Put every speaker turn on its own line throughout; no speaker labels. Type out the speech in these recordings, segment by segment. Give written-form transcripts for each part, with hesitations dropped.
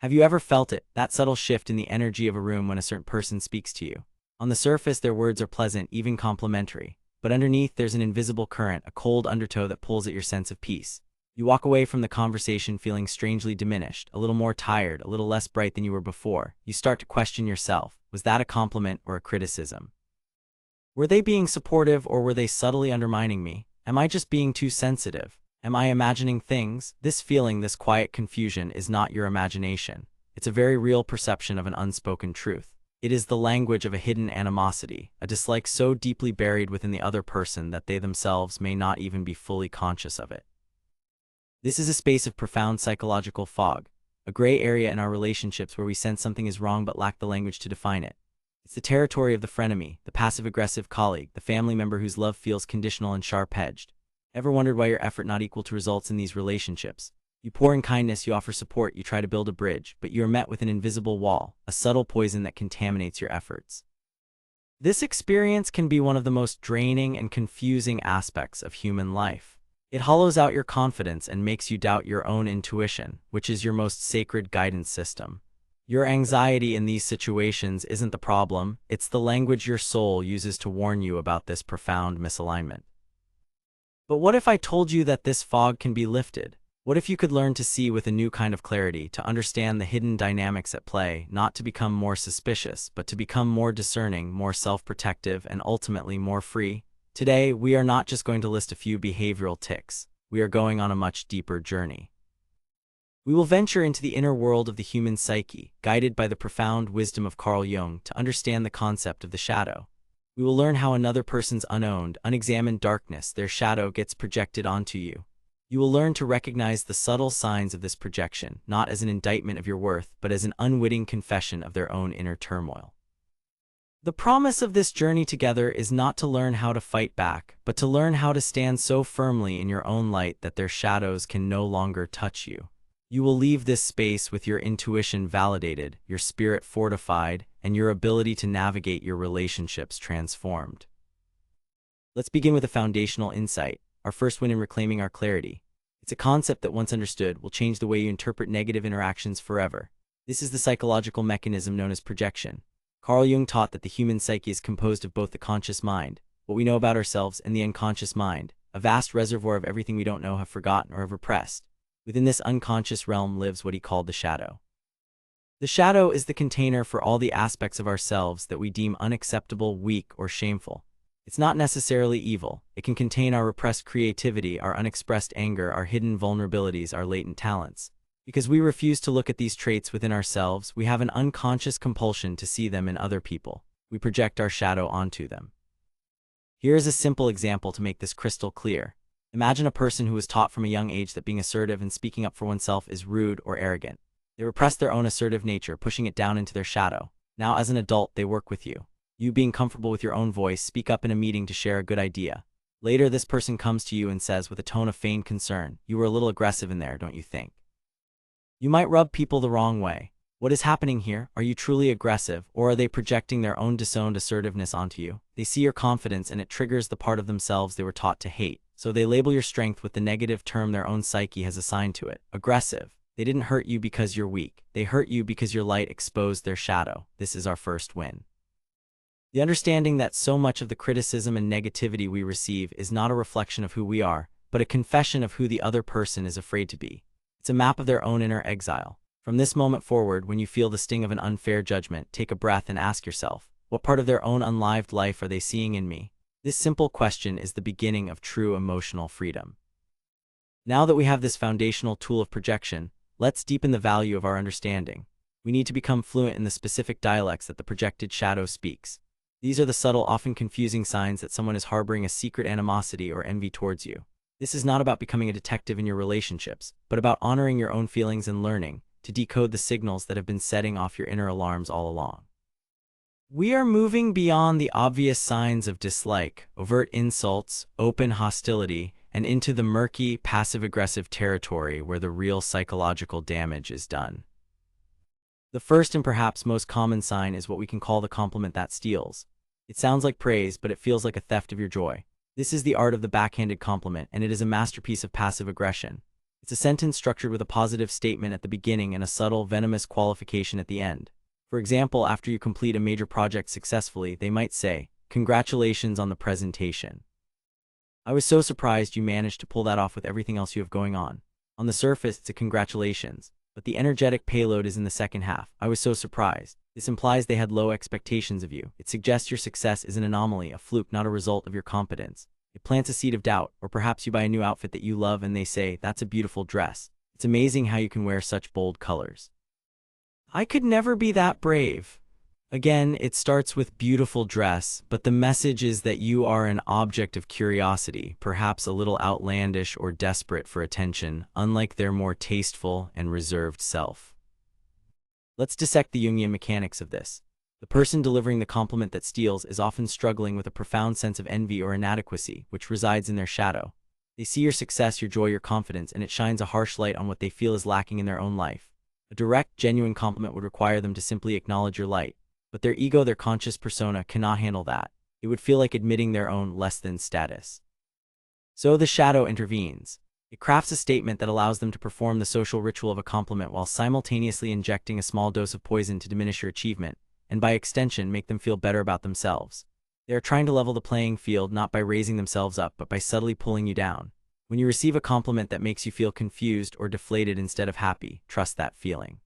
Have you ever felt it, that subtle shift in the energy of a room when a certain person speaks to you? On the surface, their words are pleasant, even complimentary. But underneath, there's an invisible current, a cold undertow that pulls at your sense of peace. You walk away from the conversation feeling strangely diminished, a little more tired, a little less bright than you were before. You start to question yourself. Was that a compliment or a criticism? Were they being supportive or were they subtly undermining me? Am I just being too sensitive? Am I imagining things? This feeling, this quiet confusion, is not your imagination. It's a very real perception of an unspoken truth. It is the language of a hidden animosity, a dislike so deeply buried within the other person that they themselves may not even be fully conscious of it. This is a space of profound psychological fog, a gray area in our relationships where we sense something is wrong but lack the language to define it. It's the territory of the frenemy, the passive-aggressive colleague, the family member whose love feels conditional and sharp-edged. Ever wondered why your effort not equal to results in these relationships? You pour in kindness, you offer support, you try to build a bridge, but you are met with an invisible wall, a subtle poison that contaminates your efforts. This experience can be one of the most draining and confusing aspects of human life. It hollows out your confidence and makes you doubt your own intuition, which is your most sacred guidance system. Your anxiety in these situations isn't the problem, it's the language your soul uses to warn you about this profound misalignment. But what if I told you that this fog can be lifted? What if you could learn to see with a new kind of clarity, to understand the hidden dynamics at play, not to become more suspicious, but to become more discerning, more self-protective, and ultimately more free? Today, we are not just going to list a few behavioral tics. We are going on a much deeper journey. We will venture into the inner world of the human psyche, guided by the profound wisdom of Carl Jung, to understand the concept of the shadow. We will learn how another person's unowned, unexamined darkness, their shadow, gets projected onto you. You will learn to recognize the subtle signs of this projection, not as an indictment of your worth, but as an unwitting confession of their own inner turmoil. The promise of this journey together is not to learn how to fight back, but to learn how to stand so firmly in your own light that their shadows can no longer touch you. You will leave this space with your intuition validated, your spirit fortified, and your ability to navigate your relationships transformed. Let's begin with a foundational insight, our first win in reclaiming our clarity. It's a concept that, once understood, will change the way you interpret negative interactions forever. This is the psychological mechanism known as projection. Carl Jung taught that the human psyche is composed of both the conscious mind, what we know about ourselves, and the unconscious mind, a vast reservoir of everything we don't know, have forgotten, or have repressed. Within this unconscious realm lives what he called the shadow. The shadow is the container for all the aspects of ourselves that we deem unacceptable, weak, or shameful. It's not necessarily evil. It can contain our repressed creativity, our unexpressed anger, our hidden vulnerabilities, our latent talents. Because we refuse to look at these traits within ourselves, we have an unconscious compulsion to see them in other people. We project our shadow onto them. Here is a simple example to make this crystal clear. Imagine a person who was taught from a young age that being assertive and speaking up for oneself is rude or arrogant. They repress their own assertive nature, pushing it down into their shadow. Now, as an adult, they work with you. You, being comfortable with your own voice, speak up in a meeting to share a good idea. Later, this person comes to you and says with a tone of feigned concern, "You were a little aggressive in there, don't you think?" You might rub people the wrong way. What is happening here? Are you truly aggressive, or are they projecting their own disowned assertiveness onto you? They see your confidence and it triggers the part of themselves they were taught to hate. So they label your strength with the negative term their own psyche has assigned to it, aggressive. They didn't hurt you because you're weak. They hurt you because your light exposed their shadow. This is our first win. The understanding that so much of the criticism and negativity we receive is not a reflection of who we are, but a confession of who the other person is afraid to be. It's a map of their own inner exile. From this moment forward, when you feel the sting of an unfair judgment, take a breath and ask yourself, what part of their own unlived life are they seeing in me? This simple question is the beginning of true emotional freedom. Now that we have this foundational tool of projection, let's deepen the value of our understanding. We need to become fluent in the specific dialects that the projected shadow speaks. These are the subtle, often confusing signs that someone is harboring a secret animosity or envy towards you. This is not about becoming a detective in your relationships, but about honoring your own feelings and learning to decode the signals that have been setting off your inner alarms all along. We are moving beyond the obvious signs of dislike, overt insults, open hostility, and into the murky, passive-aggressive territory where the real psychological damage is done. The first and perhaps most common sign is what we can call the compliment that steals. It sounds like praise, but it feels like a theft of your joy. This is the art of the backhanded compliment, and it is a masterpiece of passive aggression. It's a sentence structured with a positive statement at the beginning and a subtle, venomous qualification at the end. For example, after you complete a major project successfully, they might say, "Congratulations on the presentation. I was so surprised you managed to pull that off with everything else you have going on." On the surface, it's a congratulations, but the energetic payload is in the second half. "I was so surprised." This implies they had low expectations of you. It suggests your success is an anomaly, a fluke, not a result of your competence. It plants a seed of doubt, or perhaps you buy a new outfit that you love and they say, "That's a beautiful dress." It's amazing how you can wear such bold colors. "I could never be that brave." Again, it starts with beautiful dress, but the message is that you are an object of curiosity, perhaps a little outlandish or desperate for attention, unlike their more tasteful and reserved self. Let's dissect the Jungian mechanics of this. The person delivering the compliment that steals is often struggling with a profound sense of envy or inadequacy, which resides in their shadow. They see your success, your joy, your confidence, and it shines a harsh light on what they feel is lacking in their own life. A direct, genuine compliment would require them to simply acknowledge your light, but their ego, their conscious persona, cannot handle that. It would feel like admitting their own less-than status. So the shadow intervenes. It crafts a statement that allows them to perform the social ritual of a compliment while simultaneously injecting a small dose of poison to diminish your achievement, and by extension make them feel better about themselves. They are trying to level the playing field not by raising themselves up but by subtly pulling you down. When you receive a compliment that makes you feel confused or deflated instead of happy, trust that feeling.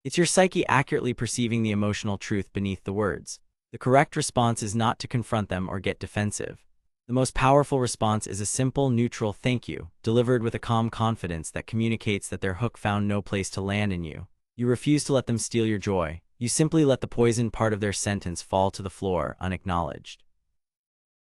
It's your psyche accurately perceiving the emotional truth beneath the words. The correct response is not to confront them or get defensive. The most powerful response is a simple, neutral "thank you," delivered with a calm confidence that communicates that their hook found no place to land in you. You refuse to let them steal your joy. You simply let the poison part of their sentence fall to the floor, unacknowledged.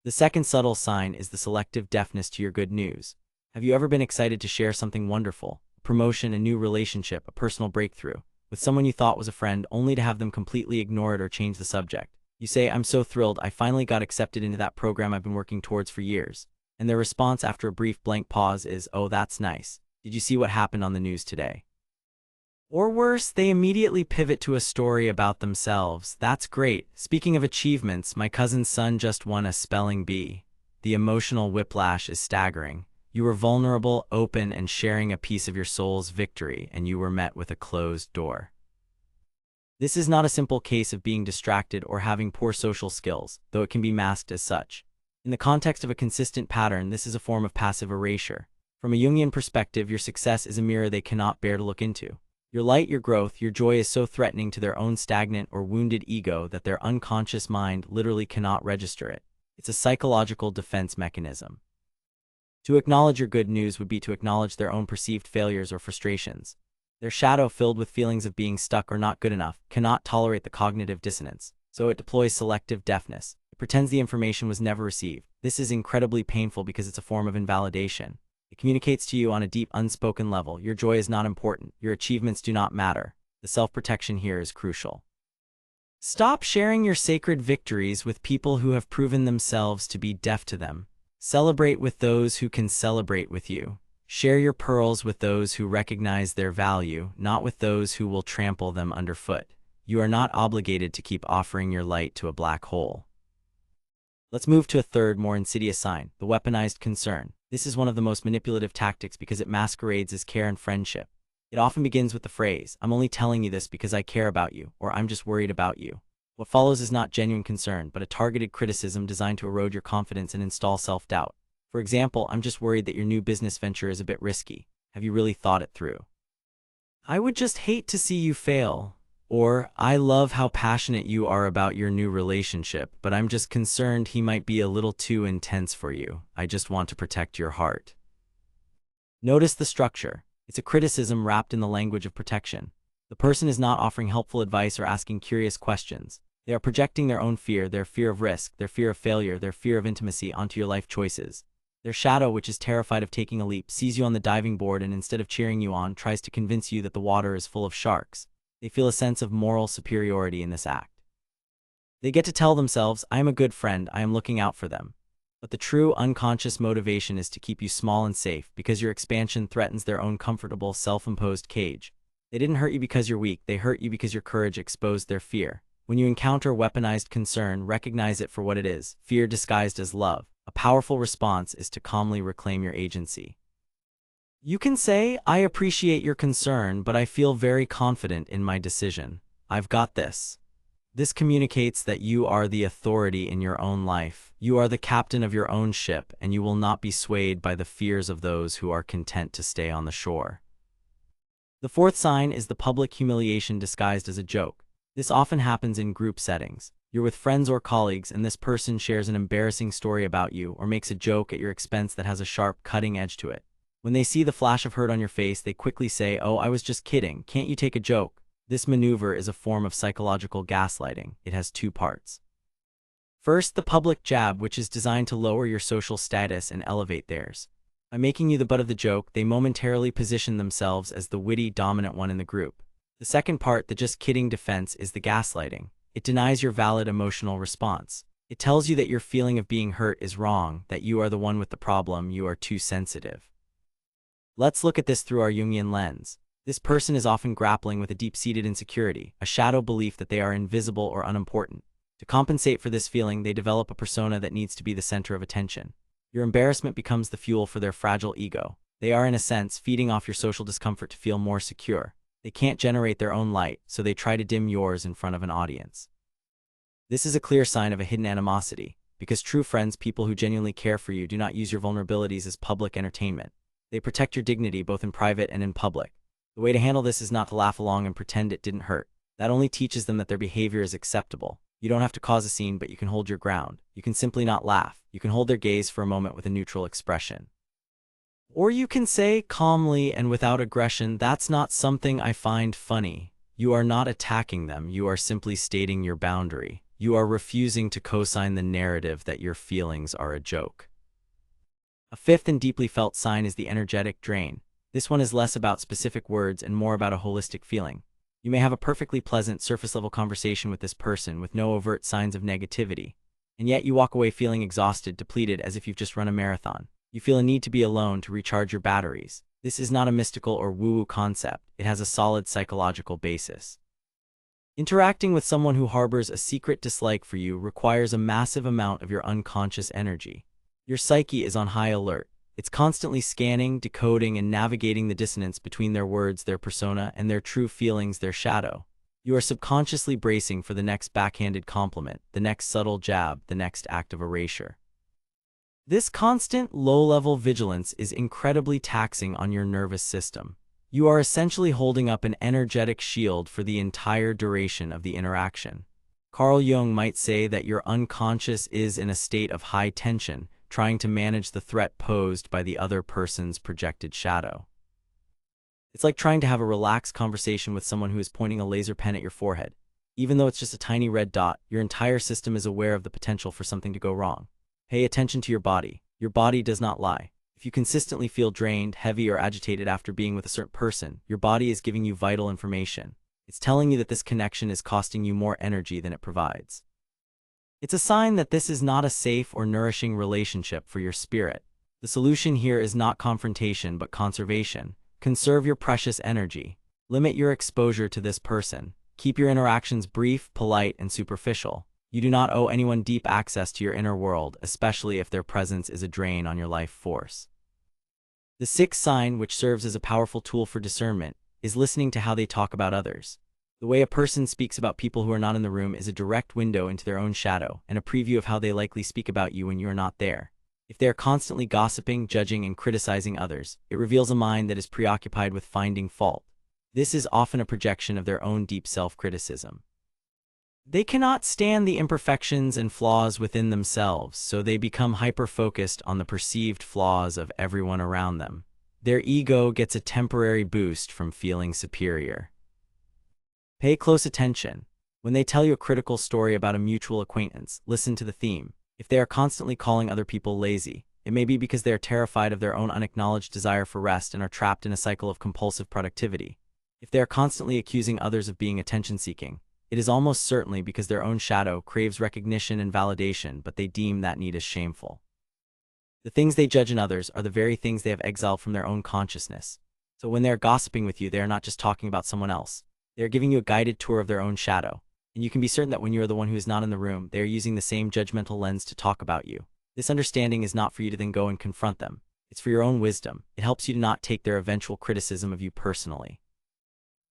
The second subtle sign is the selective deafness to your good news. Have you ever been excited to share something wonderful, a promotion, a new relationship, a personal breakthrough, with someone you thought was a friend, only to have them completely ignore it or change the subject? You say, "I'm so thrilled, I finally got accepted into that program I've been working towards for years." And their response after a brief blank pause is, "Oh, that's nice. Did you see what happened on the news today?" Or worse, they immediately pivot to a story about themselves. "That's great. Speaking of achievements, my cousin's son just won a spelling bee." The emotional whiplash is staggering. You were vulnerable, open, and sharing a piece of your soul's victory, and you were met with a closed door. This is not a simple case of being distracted or having poor social skills, though it can be masked as such. In the context of a consistent pattern, this is a form of passive erasure. From a Jungian perspective, your success is a mirror they cannot bear to look into. Your light, your growth, your joy is so threatening to their own stagnant or wounded ego that their unconscious mind literally cannot register it. It's a psychological defense mechanism. To acknowledge your good news would be to acknowledge their own perceived failures or frustrations. Their shadow, filled with feelings of being stuck or not good enough, cannot tolerate the cognitive dissonance, so it deploys selective deafness. It pretends the information was never received. This is incredibly painful because it's a form of invalidation. It communicates to you on a deep, unspoken level: your joy is not important, your achievements do not matter. The self-protection here is crucial. Stop sharing your sacred victories with people who have proven themselves to be deaf to them. Celebrate with those who can celebrate with you. Share your pearls with those who recognize their value, not with those who will trample them underfoot. You are not obligated to keep offering your light to a black hole. Let's move to a third, more insidious sign: the weaponized concern. This is one of the most manipulative tactics because it masquerades as care and friendship. It often begins with the phrase, "I'm only telling you this because I care about you," or "I'm just worried about you." What follows is not genuine concern, but a targeted criticism designed to erode your confidence and install self-doubt. For example, "I'm just worried that your new business venture is a bit risky. Have you really thought it through?" "I would just hate to see you fail." Or, "I love how passionate you are about your new relationship, but I'm just concerned he might be a little too intense for you. I just want to protect your heart." Notice the structure. It's a criticism wrapped in the language of protection. The person is not offering helpful advice or asking curious questions. They are projecting their own fear, their fear of risk, their fear of failure, their fear of intimacy onto your life choices. Their shadow, which is terrified of taking a leap, sees you on the diving board and instead of cheering you on, tries to convince you that the water is full of sharks. They feel a sense of moral superiority in this act. They get to tell themselves, "I am a good friend, I am looking out for them." But the true unconscious motivation is to keep you small and safe, because your expansion threatens their own comfortable, self-imposed cage. They didn't hurt you because you're weak, they hurt you because your courage exposed their fear. When you encounter weaponized concern, recognize it for what it is: fear disguised as love. A powerful response is to calmly reclaim your agency. You can say, I appreciate your concern, but I feel very confident in my decision. I've got this. This communicates that you are the authority in your own life. You are the captain of your own ship, and you will not be swayed by the fears of those who are content to stay on the shore. The fourth sign is the public humiliation disguised as a joke. This often happens in group settings. You're with friends or colleagues, and this person shares an embarrassing story about you or makes a joke at your expense that has a sharp, cutting edge to it. When they see the flash of hurt on your face, they quickly say, "Oh, I was just kidding. Can't you take a joke?" This maneuver is a form of psychological gaslighting. It has two parts. First, the public jab, which is designed to lower your social status and elevate theirs. By making you the butt of the joke, they momentarily position themselves as the witty, dominant one in the group. The second part, the just kidding defense, is the gaslighting. It denies your valid emotional response. It tells you that your feeling of being hurt is wrong, that you are the one with the problem, you are too sensitive. Let's look at this through our Jungian lens. This person is often grappling with a deep-seated insecurity, a shadow belief that they are invisible or unimportant. To compensate for this feeling, they develop a persona that needs to be the center of attention. Your embarrassment becomes the fuel for their fragile ego. They are, in a sense, feeding off your social discomfort to feel more secure. They can't generate their own light, so they try to dim yours in front of an audience. This is a clear sign of a hidden animosity, because true friends, people who genuinely care for you, do not use your vulnerabilities as public entertainment. They protect your dignity both in private and in public. The way to handle this is not to laugh along and pretend it didn't hurt. That only teaches them that their behavior is acceptable. You don't have to cause a scene, but you can hold your ground. You can simply not laugh. You can hold their gaze for a moment with a neutral expression. Or you can say calmly and without aggression, "That's not something I find funny." You are not attacking them. You are simply stating your boundary. You are refusing to co-sign the narrative that your feelings are a joke. A fifth and deeply felt sign is the energetic drain. This one is less about specific words and more about a holistic feeling. You may have a perfectly pleasant, surface-level conversation with this person with no overt signs of negativity, and yet you walk away feeling exhausted, depleted, as if you've just run a marathon. You feel a need to be alone to recharge your batteries. This is not a mystical or woo-woo concept. It has a solid psychological basis. Interacting with someone who harbors a secret dislike for you requires a massive amount of your unconscious energy. Your psyche is on high alert. It's constantly scanning, decoding, and navigating the dissonance between their words, their persona, and their true feelings, their shadow. You are subconsciously bracing for the next backhanded compliment, the next subtle jab, the next act of erasure. This constant, low-level vigilance is incredibly taxing on your nervous system. You are essentially holding up an energetic shield for the entire duration of the interaction. Carl Jung might say that your unconscious is in a state of high tension, trying to manage the threat posed by the other person's projected shadow. It's like trying to have a relaxed conversation with someone who is pointing a laser pen at your forehead. Even though it's just a tiny red dot, your entire system is aware of the potential for something to go wrong. Pay attention to your body. Your body does not lie. If you consistently feel drained, heavy, or agitated after being with a certain person, your body is giving you vital information. It's telling you that this connection is costing you more energy than it provides. It's a sign that this is not a safe or nourishing relationship for your spirit. The solution here is not confrontation but conservation. Conserve your precious energy. Limit your exposure to this person. Keep your interactions brief, polite, and superficial. You do not owe anyone deep access to your inner world, especially if their presence is a drain on your life force. The sixth sign, which serves as a powerful tool for discernment, is listening to how they talk about others. The way a person speaks about people who are not in the room is a direct window into their own shadow and a preview of how they likely speak about you when you are not there. If they are constantly gossiping, judging, and criticizing others, it reveals a mind that is preoccupied with finding fault. This is often a projection of their own deep self-criticism. They cannot stand the imperfections and flaws within themselves, so they become hyper-focused on the perceived flaws of everyone around them. Their ego gets a temporary boost from feeling superior. Pay close attention. When they tell you a critical story about a mutual acquaintance, listen to the theme. If they are constantly calling other people lazy, it may be because they are terrified of their own unacknowledged desire for rest and are trapped in a cycle of compulsive productivity. If they are constantly accusing others of being attention-seeking, it is almost certainly because their own shadow craves recognition and validation, but they deem that need as shameful. The things they judge in others are the very things they have exiled from their own consciousness. So when they are gossiping with you, they are not just talking about someone else. They are giving you a guided tour of their own shadow. And you can be certain that when you are the one who is not in the room, they are using the same judgmental lens to talk about you. This understanding is not for you to then go and confront them. It's for your own wisdom. It helps you to not take their eventual criticism of you personally.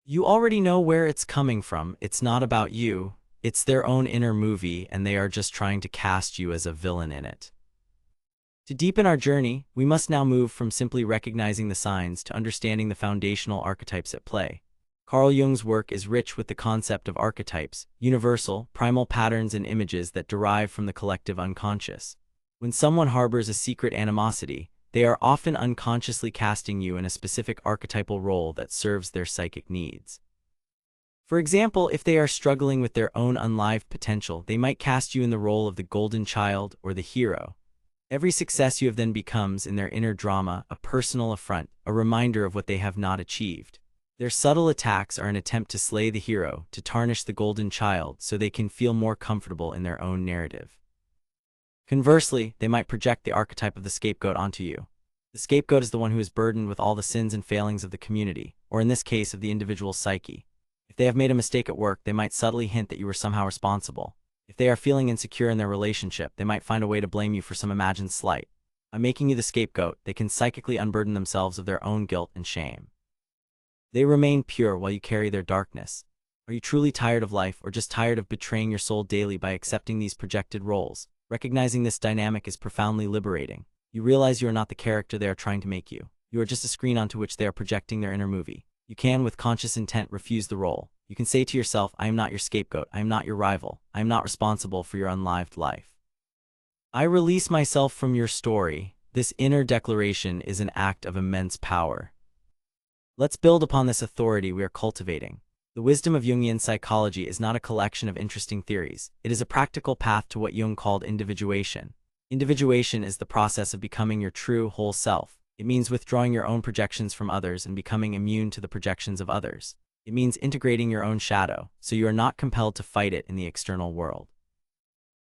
You already know where it's coming from. It's not about you. It's their own inner movie, and they are just trying to cast you as a villain in it. To deepen our journey, we must now move from simply recognizing the signs to understanding the foundational archetypes at play. Carl Jung's work is rich with the concept of archetypes, universal, primal patterns and images that derive from the collective unconscious. When someone harbors a secret animosity, they are often unconsciously casting you in a specific archetypal role that serves their psychic needs. For example, if they are struggling with their own unlived potential, they might cast you in the role of the golden child or the hero. Every success you have then becomes, in their inner drama, a personal affront, a reminder of what they have not achieved. Their subtle attacks are an attempt to slay the hero, to tarnish the golden child so they can feel more comfortable in their own narrative. Conversely, they might project the archetype of the scapegoat onto you. The scapegoat is the one who is burdened with all the sins and failings of the community, or in this case of the individual's psyche. If they have made a mistake at work, they might subtly hint that you were somehow responsible. If they are feeling insecure in their relationship, they might find a way to blame you for some imagined slight. By making you the scapegoat, they can psychically unburden themselves of their own guilt and shame. They remain pure while you carry their darkness. Are you truly tired of life, or just tired of betraying your soul daily by accepting these projected roles? Recognizing this dynamic is profoundly liberating. You realize you are not the character they are trying to make you. You are just a screen onto which they are projecting their inner movie. You can, with conscious intent, refuse the role. You can say to yourself, I am not your scapegoat, I am not your rival, I am not responsible for your unlived life. I release myself from your story. This inner declaration is an act of immense power. Let's build upon this authority we are cultivating. The wisdom of Jungian psychology is not a collection of interesting theories. It is a practical path to what Jung called individuation. Individuation is the process of becoming your true, whole self. It means withdrawing your own projections from others and becoming immune to the projections of others. It means integrating your own shadow, so you are not compelled to fight it in the external world.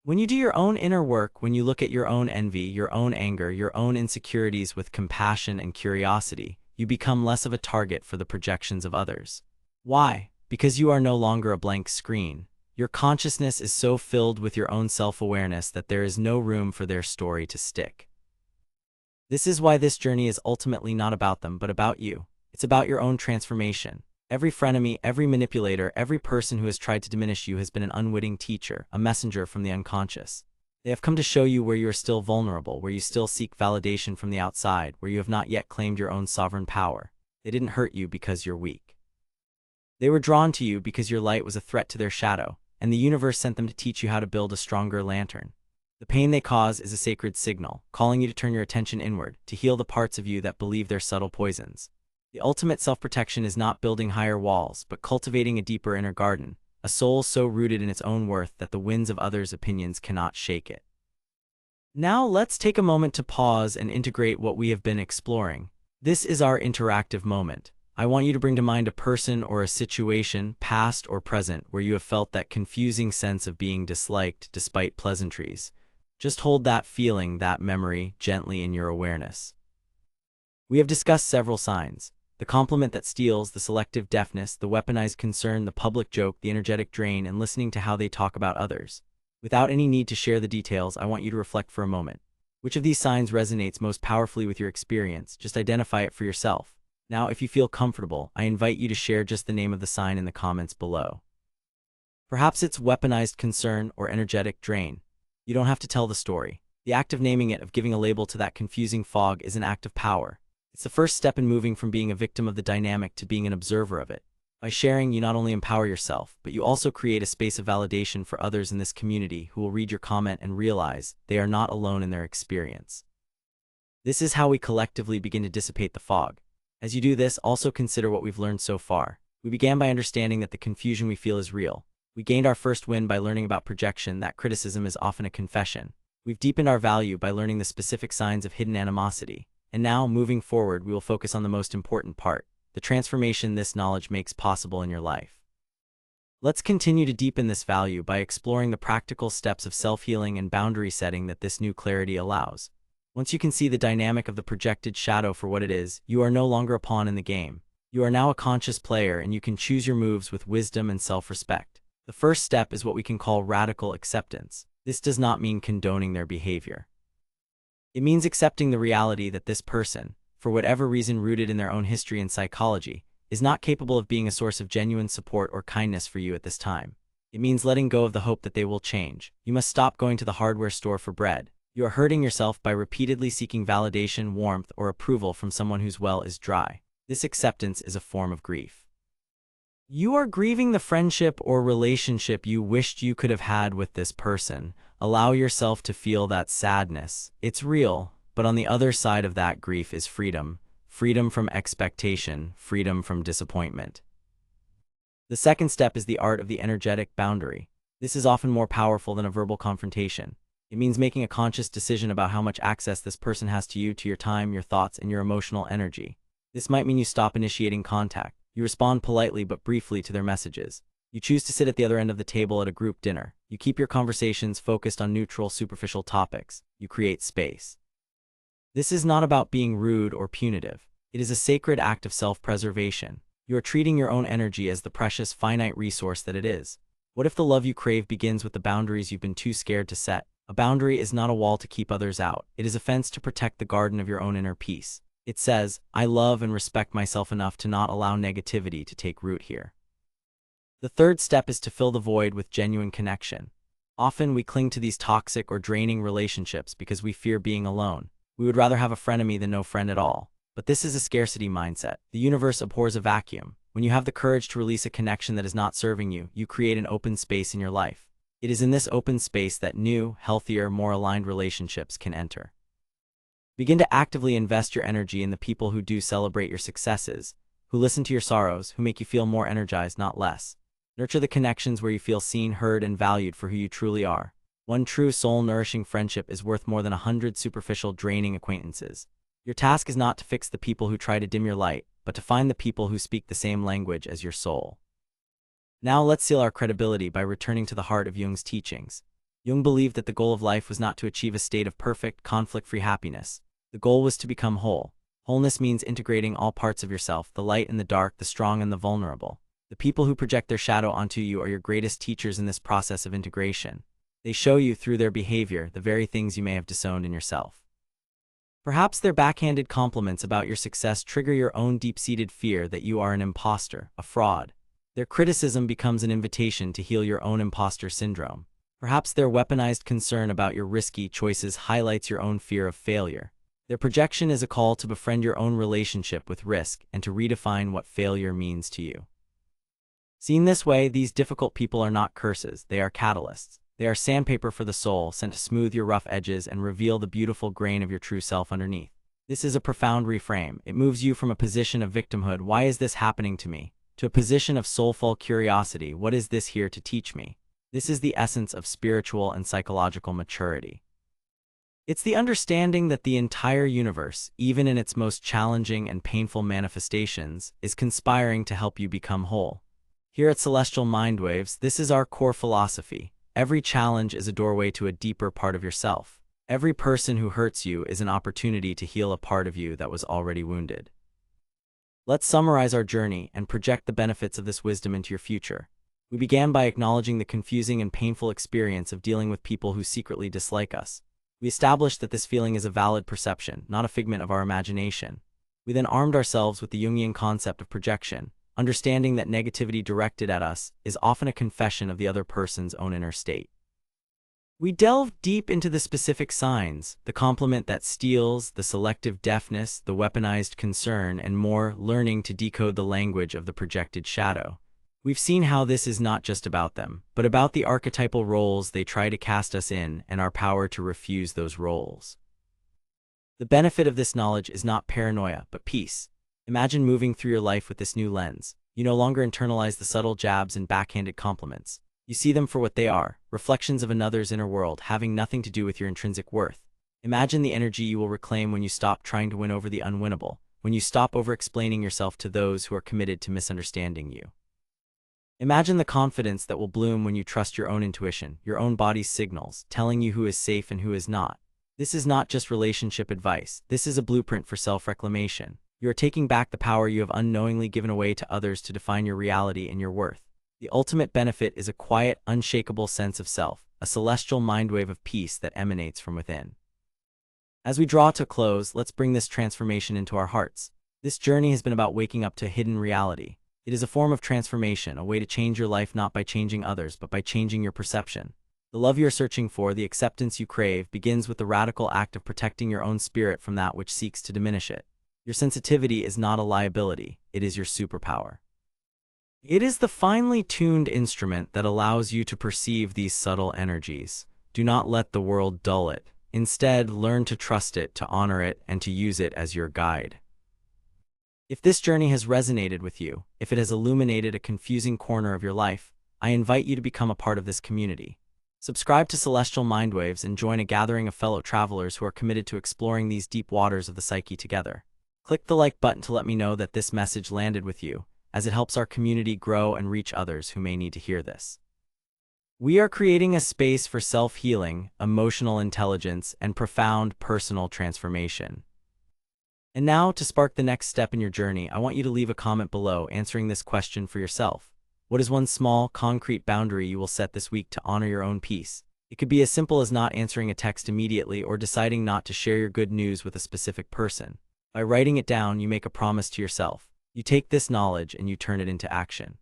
When you do your own inner work, when you look at your own envy, your own anger, your own insecurities with compassion and curiosity, you become less of a target for the projections of others. Why? Because you are no longer a blank screen. Your consciousness is so filled with your own self-awareness that there is no room for their story to stick. This is why this journey is ultimately not about them, but about you. It's about your own transformation. Every frenemy, every manipulator, every person who has tried to diminish you has been an unwitting teacher, a messenger from the unconscious. They have come to show you where you are still vulnerable, where you still seek validation from the outside, where you have not yet claimed your own sovereign power. They didn't hurt you because you're weak. They were drawn to you because your light was a threat to their shadow, and the universe sent them to teach you how to build a stronger lantern. The pain they cause is a sacred signal, calling you to turn your attention inward, to heal the parts of you that believe they're subtle poisons. The ultimate self-protection is not building higher walls, but cultivating a deeper inner garden, a soul so rooted in its own worth that the winds of others' opinions cannot shake it. Now let's take a moment to pause and integrate what we have been exploring. This is our interactive moment. I want you to bring to mind a person or a situation, past or present, where you have felt that confusing sense of being disliked despite pleasantries. Just hold that feeling, that memory, gently in your awareness. We have discussed several signs: the compliment that steals, the selective deafness, the weaponized concern, the public joke, the energetic drain, and listening to how they talk about others. Without any need to share the details, I want you to reflect for a moment. Which of these signs resonates most powerfully with your experience? Just identify it for yourself. Now, if you feel comfortable, I invite you to share just the name of the sign in the comments below. Perhaps it's weaponized concern or energetic drain. You don't have to tell the story. The act of naming it, of giving a label to that confusing fog, is an act of power. It's the first step in moving from being a victim of the dynamic to being an observer of it. By sharing, you not only empower yourself, but you also create a space of validation for others in this community who will read your comment and realize they are not alone in their experience. This is how we collectively begin to dissipate the fog. As you do this, also consider what we've learned so far. We began by understanding that the confusion we feel is real. We gained our first win by learning about projection, that criticism is often a confession. We've deepened our value by learning the specific signs of hidden animosity. And now, moving forward, we will focus on the most important part, the transformation this knowledge makes possible in your life. Let's continue to deepen this value by exploring the practical steps of self-healing and boundary setting that this new clarity allows. Once you can see the dynamic of the projected shadow for what it is, you are no longer a pawn in the game. You are now a conscious player, and you can choose your moves with wisdom and self-respect. The first step is what we can call radical acceptance. This does not mean condoning their behavior. It means accepting the reality that this person, for whatever reason rooted in their own history and psychology, is not capable of being a source of genuine support or kindness for you at this time. It means letting go of the hope that they will change. You must stop going to the hardware store for bread. You are hurting yourself by repeatedly seeking validation, warmth, or approval from someone whose well is dry. This acceptance is a form of grief. You are grieving the friendship or relationship you wished you could have had with this person. Allow yourself to feel that sadness. It's real, but on the other side of that grief is freedom. Freedom from expectation, freedom from disappointment. The second step is the art of the energetic boundary. This is often more powerful than a verbal confrontation. It means making a conscious decision about how much access this person has to you, to your time, your thoughts, and your emotional energy. This might mean you stop initiating contact. You respond politely but briefly to their messages. You choose to sit at the other end of the table at a group dinner. You keep your conversations focused on neutral, superficial topics. You create space. This is not about being rude or punitive. It is a sacred act of self-preservation. You are treating your own energy as the precious, finite resource that it is. What if the love you crave begins with the boundaries you've been too scared to set? A boundary is not a wall to keep others out. It is a fence to protect the garden of your own inner peace. It says, I love and respect myself enough to not allow negativity to take root here. The third step is to fill the void with genuine connection. Often we cling to these toxic or draining relationships because we fear being alone. We would rather have a frenemy than no friend at all. But this is a scarcity mindset. The universe abhors a vacuum. When you have the courage to release a connection that is not serving you, you create an open space in your life. It is in this open space that new, healthier, more aligned relationships can enter. Begin to actively invest your energy in the people who do celebrate your successes, who listen to your sorrows, who make you feel more energized, not less. Nurture the connections where you feel seen, heard, and valued for who you truly are. One true soul-nourishing friendship is worth more than 100 superficial, draining acquaintances. Your task is not to fix the people who try to dim your light, but to find the people who speak the same language as your soul. Now let's seal our credibility by returning to the heart of Jung's teachings. Jung believed that the goal of life was not to achieve a state of perfect, conflict-free happiness. The goal was to become whole. Wholeness means integrating all parts of yourself, the light and the dark, the strong and the vulnerable. The people who project their shadow onto you are your greatest teachers in this process of integration. They show you through their behavior the very things you may have disowned in yourself. Perhaps their backhanded compliments about your success trigger your own deep-seated fear that you are an imposter, a fraud. Their criticism becomes an invitation to heal your own imposter syndrome. Perhaps their weaponized concern about your risky choices highlights your own fear of failure. Their projection is a call to befriend your own relationship with risk and to redefine what failure means to you. Seen this way, these difficult people are not curses, they are catalysts. They are sandpaper for the soul, sent to smooth your rough edges and reveal the beautiful grain of your true self underneath. This is a profound reframe. It moves you from a position of victimhood, why is this happening to me, to a position of soulful curiosity, what is this here to teach me? This is the essence of spiritual and psychological maturity. It's the understanding that the entire universe, even in its most challenging and painful manifestations, is conspiring to help you become whole. Here at Celestial Mindwaves, this is our core philosophy. Every challenge is a doorway to a deeper part of yourself. Every person who hurts you is an opportunity to heal a part of you that was already wounded. Let's summarize our journey and project the benefits of this wisdom into your future. We began by acknowledging the confusing and painful experience of dealing with people who secretly dislike us. We established that this feeling is a valid perception, not a figment of our imagination. We then armed ourselves with the Jungian concept of projection, understanding that negativity directed at us is often a confession of the other person's own inner state. We delved deep into the specific signs, the compliment that steals, the selective deafness, the weaponized concern, and more, learning to decode the language of the projected shadow. We've seen how this is not just about them, but about the archetypal roles they try to cast us in and our power to refuse those roles. The benefit of this knowledge is not paranoia, but peace. Imagine moving through your life with this new lens. You no longer internalize the subtle jabs and backhanded compliments. You see them for what they are, reflections of another's inner world having nothing to do with your intrinsic worth. Imagine the energy you will reclaim when you stop trying to win over the unwinnable, when you stop over-explaining yourself to those who are committed to misunderstanding you. Imagine the confidence that will bloom when you trust your own intuition, your own body's signals, telling you who is safe and who is not. This is not just relationship advice. This is a blueprint for self-reclamation. You are taking back the power you have unknowingly given away to others to define your reality and your worth. The ultimate benefit is a quiet, unshakable sense of self, a celestial mind wave of peace that emanates from within. As we draw to a close, let's bring this transformation into our hearts. This journey has been about waking up to a hidden reality. It is a form of transformation, a way to change your life not by changing others, but by changing your perception. The love you're searching for, the acceptance you crave, begins with the radical act of protecting your own spirit from that which seeks to diminish it. Your sensitivity is not a liability, it is your superpower. It is the finely tuned instrument that allows you to perceive these subtle energies. Do not let the world dull it. Instead, learn to trust it, to honor it, and to use it as your guide. If this journey has resonated with you, if it has illuminated a confusing corner of your life, I invite you to become a part of this community. Subscribe to Celestial Mindwaves and join a gathering of fellow travelers who are committed to exploring these deep waters of the psyche together. Click the like button to let me know that this message landed with you, as it helps our community grow and reach others who may need to hear this. We are creating a space for self-healing, emotional intelligence, and profound personal transformation. And now, to spark the next step in your journey, I want you to leave a comment below answering this question for yourself. What is one small, concrete boundary you will set this week to honor your own peace? It could be as simple as not answering a text immediately or deciding not to share your good news with a specific person. By writing it down, you make a promise to yourself. You take this knowledge and you turn it into action.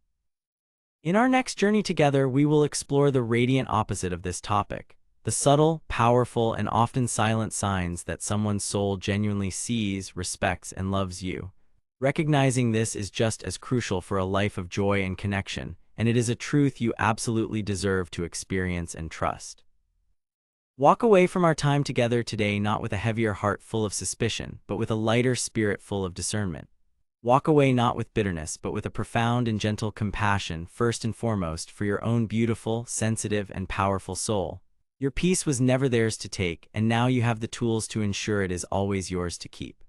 In our next journey together, we will explore the radiant opposite of this topic. The subtle, powerful, and often silent signs that someone's soul genuinely sees, respects, and loves you. Recognizing this is just as crucial for a life of joy and connection, and it is a truth you absolutely deserve to experience and trust. Walk away from our time together today not with a heavier heart full of suspicion, but with a lighter spirit full of discernment. Walk away not with bitterness, but with a profound and gentle compassion, first and foremost, for your own beautiful, sensitive, and powerful soul. Your peace was never theirs to take, and now you have the tools to ensure it is always yours to keep.